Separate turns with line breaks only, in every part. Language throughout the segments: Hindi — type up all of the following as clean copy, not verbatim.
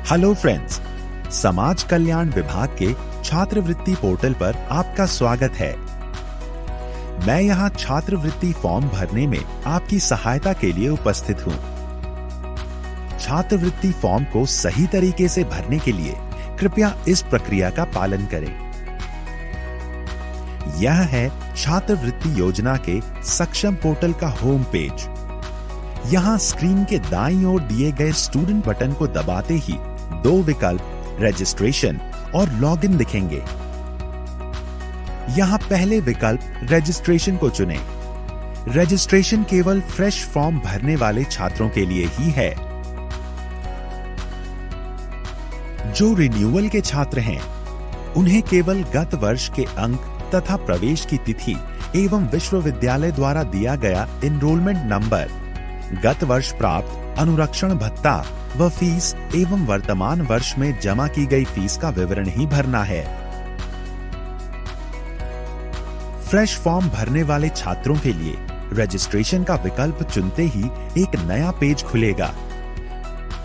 हेलो फ्रेंड्स, समाज कल्याण विभाग के छात्रवृत्ति पोर्टल पर आपका स्वागत है। मैं यहाँ छात्रवृत्ति फॉर्म भरने में आपकी सहायता के लिए उपस्थित हूँ। छात्रवृत्ति फॉर्म को सही तरीके से भरने के लिए कृपया इस प्रक्रिया का पालन करें। यह है छात्रवृत्ति योजना के सक्षम पोर्टल का होम पेज। यहाँ स्क्रीन के दाईं ओर दिए गए स्टूडेंट बटन को दबाते ही दो विकल्प रजिस्ट्रेशन और लॉगिन दिखेंगे। यहाँ पहले विकल्प रजिस्ट्रेशन को चुनें। रजिस्ट्रेशन केवल फ्रेश फॉर्म भरने वाले छात्रों के लिए ही है। जो रिन्यूअल के छात्र हैं, उन्हें केवल गत वर्ष के अंक तथा प्रवेश की तिथि एवं विश्वविद्यालय द्वारा दिया गया एनरोलमेंट नंबर, गत वर्ष प्राप्त अनुरक्षण भत्ता व फीस एवं वर्तमान वर्ष में जमा की गई फीस का विवरण ही भरना है। फ्रेश फॉर्म भरने वाले छात्रों के लिए रजिस्ट्रेशन का विकल्प चुनते ही एक नया पेज खुलेगा,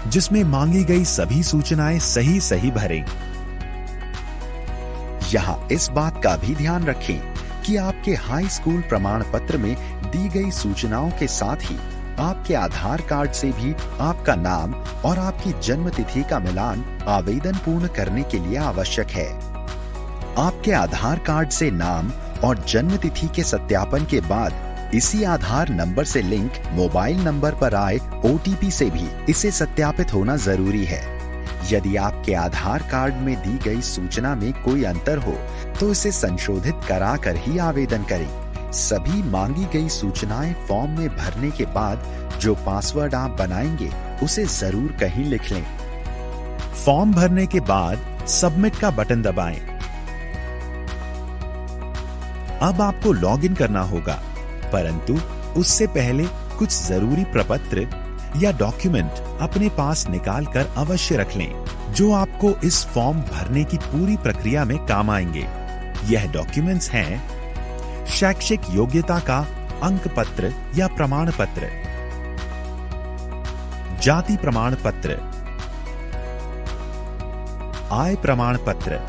जिसमें मांगी गई सभी सूचनाएं सही भरें। यहाँ इस बात का भी ध्यान रखें कि आपके हाई स्कूल प्रमाण पत्र में दी गई सूचनाओं के साथ ही आपके आधार कार्ड से भी आपका नाम और आपकी जन्म तिथि का मिलान आवेदन पूर्ण करने के लिए आवश्यक है। आपके आधार कार्ड से नाम और जन्म तिथि के सत्यापन के बाद इसी आधार नंबर से लिंक मोबाइल नंबर पर आए OTP से भी इसे सत्यापित होना जरूरी है। यदि आपके आधार कार्ड में दी गई सूचना में कोई अंतर हो तो इसे संशोधित कराकर ही आवेदन करें। सभी मांगी गई सूचनाएं फॉर्म में भरने के बाद जो पासवर्ड आप बनाएंगे उसे जरूर कहीं लिख लें। फॉर्म भरने के बाद सबमिट का बटन दबाएं। अब आपको लॉगिन करना होगा, परंतु उससे पहले कुछ जरूरी प्रपत्र या डॉक्यूमेंट अपने पास निकाल कर अवश्य रख लें, जो आपको इस फॉर्म भरने की पूरी प्रक्रिया में काम आएंगे। यह डॉक्यूमेंट्स हैं शैक्षिक योग्यता का अंक पत्र या प्रमाण पत्र, जाति प्रमाण पत्र, आय प्रमाण पत्र,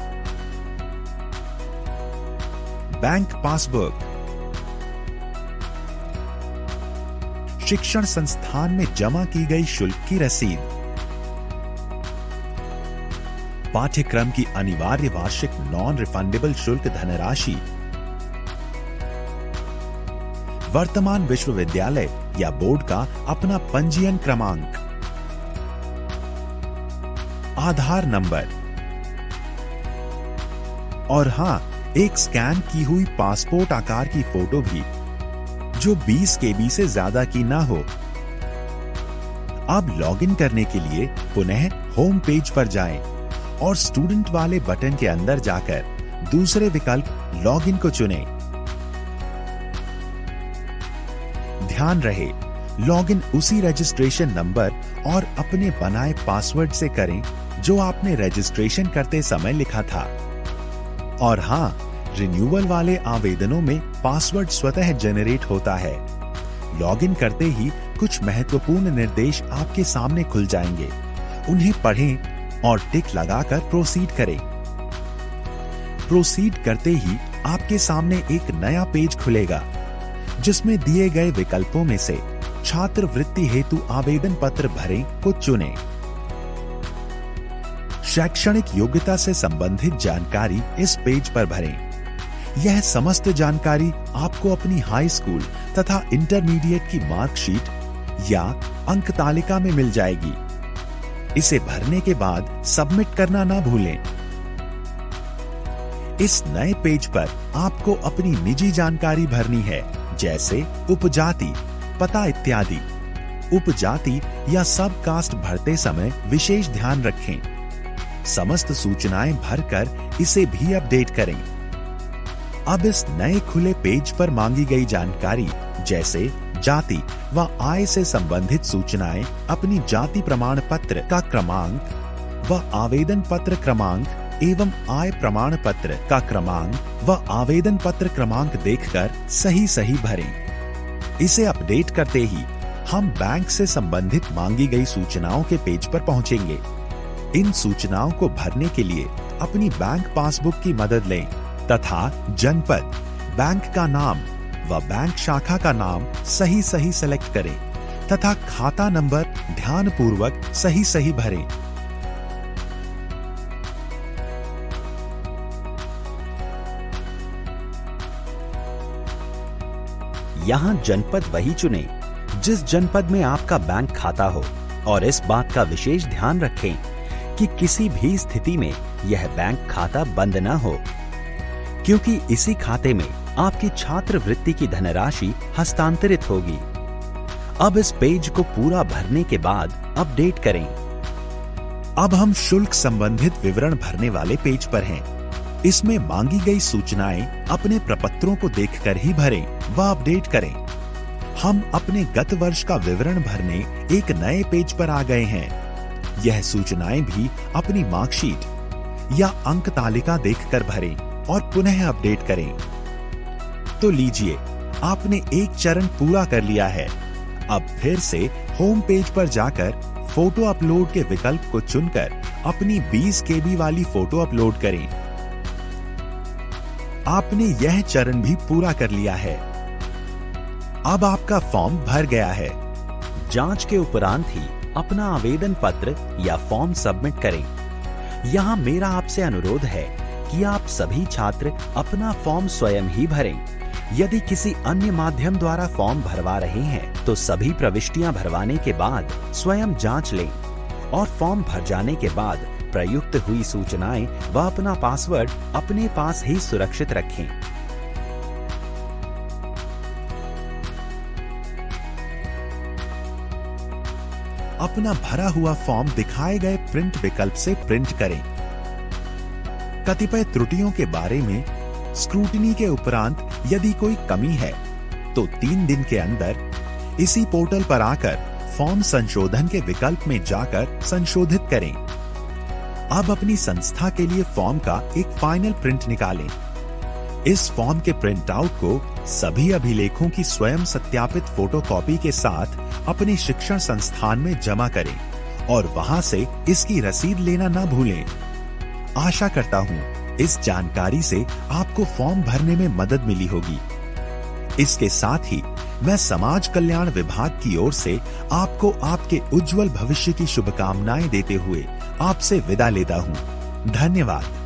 बैंक पासबुक, शिक्षण संस्थान में जमा की गई शुल्क की रसीद, पाठ्यक्रम की अनिवार्य वार्षिक नॉन रिफंडेबल शुल्क धनराशि, वर्तमान विश्वविद्यालय या बोर्ड का अपना पंजीयन क्रमांक, आधार नंबर और हां, एक स्कैन की हुई पासपोर्ट आकार की फोटो भी, जो 20 KB से ज्यादा की ना हो। अब लॉगिन करने के लिए पुनः होम पेज पर जाएं और स्टूडेंट वाले बटन के अंदर जाकर दूसरे विकल्प लॉगिन को चुनें। ध्यान रहे, लॉगिन उसी रजिस्ट्रेशन नंबर और अपने बनाए पासवर्ड से करें जो आपने रजिस्ट्रेशन करते समय लिखा था। और हां, रिन्यूअल वाले आवेदनों में पासवर्ड स्वतः जनरेट होता है। लॉगिन करते ही कुछ महत्वपूर्ण निर्देश आपके सामने खुल जाएंगे। उन्हें पढ़ें और टिक लगाकर प्रोसीड करें। प्रोसीड करते ही आपके सामने एक नया पेज खुलेगा, जिसमें दिए गए विकल्पों में से छात्रवृत्ति हेतु आवेदन पत्र भरें को चुनें। शैक्षणिक योग्यता से संबंधित जानकारी इस पेज पर भरें। यह समस्त जानकारी आपको अपनी हाई स्कूल तथा इंटरमीडिएट की मार्कशीट या अंक तालिका में मिल जाएगी। इसे भरने के बाद सबमिट करना ना भूलें। इस नए पेज पर आपको अपनी निजी जानकारी भरनी है, जैसे उपजाति, पता इत्यादि। उपजाति या सब कास्ट भरते समय विशेष ध्यान रखें। समस्त सूचनाएं भरकर इसे भी अपडेट करें। अब इस नए खुले पेज पर मांगी गई जानकारी जैसे जाति व आय से संबंधित सूचनाएं अपनी जाति प्रमाण पत्र का क्रमांक व आवेदन पत्र क्रमांक एवं आय प्रमाण पत्र का क्रमांक व आवेदन पत्र क्रमांक देखकर सही भरें। इसे अपडेट करते ही हम बैंक से संबंधित मांगी गई सूचनाओं के पेज पर पहुंचेंगे। इन सूचनाओं को भरने के लिए अपनी बैंक पासबुक की मदद लें तथा जनपद, बैंक का नाम व बैंक शाखा का नाम सही सही सेलेक्ट करें तथा खाता नंबर ध्यानपूर्वक सही सही भरें। यहाँ जनपद वही चुनें जिस जनपद में आपका बैंक खाता हो और इस बात का विशेष ध्यान रखें कि किसी भी स्थिति में यह बैंक खाता बंद न हो, क्योंकि इसी खाते में आपकी छात्रवृत्ति की धनराशि हस्तांतरित होगी। अब इस पेज को पूरा भरने के बाद अपडेट करें। अब हम शुल्क संबंधित विवरण भरने वाले पेज पर हैं। इसमें मांगी गई सूचनाएं अपने प्रपत्रों को देखकर ही भरें व अपडेट करें। हम अपने गत वर्ष का विवरण भरने एक नए पेज पर आ गए हैं। यह सूचनाएं भी अपनी मार्कशीट या अंक तालिका देखकर भरें और पुनः अपडेट करें। तो लीजिए, आपने एक चरण पूरा कर लिया है। अब फिर से होम पेज पर जाकर फोटो अपलोड के विकल्प को चुनकर अपनी 20 KB वाली फोटो अपलोड करें। आपने यह चरण भी पूरा कर लिया है। अब आपका फॉर्म भर गया है। जांच के उपरांत ही अपना आवेदन पत्र या फॉर्म सबमिट करें। यहाँ मेरा आपसे अनुरोध है कि आप सभी छात्र अपना फॉर्म स्वयं ही भरें। यदि किसी अन्य माध्यम द्वारा फॉर्म भरवा रहे हैं तो सभी प्रविष्टियां भरवाने के बाद स्वयं जांच लें और फॉर्म भर जाने के बाद प्रयुक्त हुई सूचनाएं व अपना पासवर्ड अपने पास ही सुरक्षित रखें। अपना भरा हुआ फॉर्म दिखाए गए प्रिंट विकल्प से प्रिंट करें। कतिपय त्रुटियों के बारे में स्क्रूटिनी के उपरांत यदि कोई कमी है तो 3 दिन के अंदर इसी पोर्टल पर आकर फॉर्म संशोधन के विकल्प में जाकर संशोधित करें। अब अपनी संस्था के लिए फॉर्म का एक फाइनल प्रिंट निकालें। इस फॉर्म के प्रिंट आउट को सभी अभिलेखों की स्वयं सत्यापित फोटोकॉपी के साथ अपने शिक्षण संस्थान में जमा करें और वहां से इसकी रसीद लेना न भूलें। आशा करता हूं इस जानकारी से आपको फॉर्म भरने में मदद मिली होगी। इसके साथ ही मैं समाज कल्याण विभाग की ओर से आपको आपके उज्जवल भविष्य की शुभकामनाएं देते हुए आपसे विदा लेता हूं। धन्यवाद।